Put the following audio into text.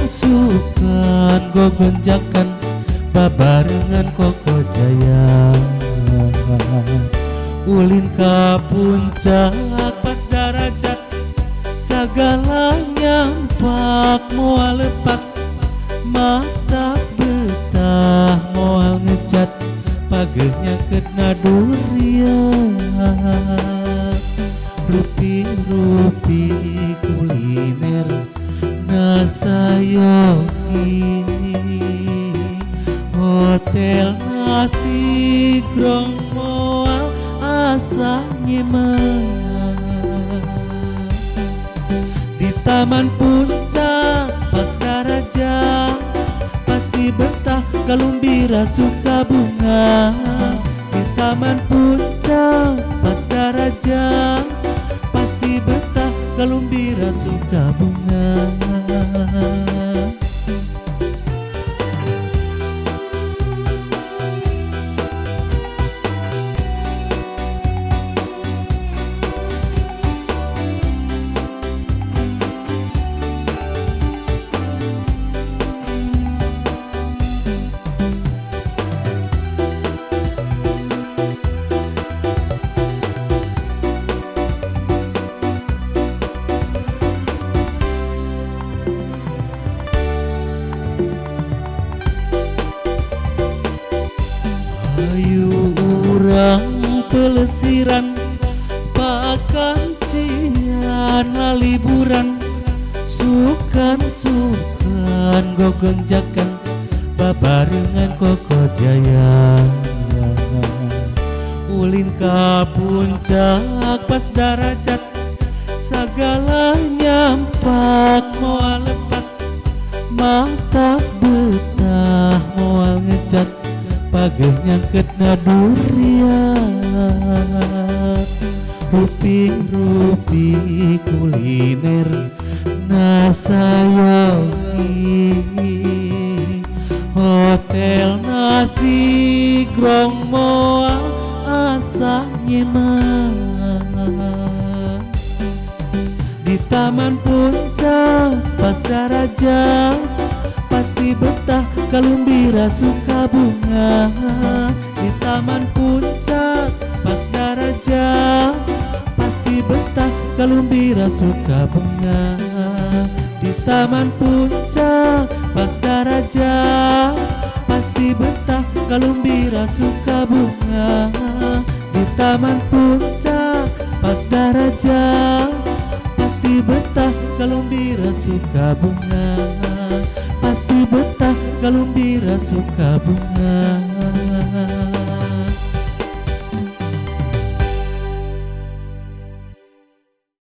Sukan gogonjakan babarengan Koko Jaya. Ulin ka puncak pas darajat sagala nyampak moal lepak mata betah moal ngecat pagehnya ketna durian. Rupi-rupi kuliner nasayoki hotel nasi grong moal asa nyeman. Di Taman Puncak Pasca Raja pasti betah Galumbira suka bunga. Di Taman Puncak Pasca Raja pasti betah Galumbira suka bunga. Ayu urang pelesiran pakancian liburan sukan gogonjakan babarengan Koko Jaya. Ulin ka puncak pas darajat sagala nyampak moal lepak mata betah moal ngecat pagehnya ketna durian. Rupi-rupi kuliner nasayoki hotel nasi grong moal asa nyeman. Di Taman Puncak Pasca Raja pasti betah Galumbira suka bunga. Di Taman Puncak Pasca Raja pasti betah Galumbira suka bunga. Di Taman Puncak Pasca Raja pasti betah Galumbira suka bunga. Di Taman Puncak Pasca Raja pasti betah Galumbira suka bunga. Pasti betah Galumbira suka bunga.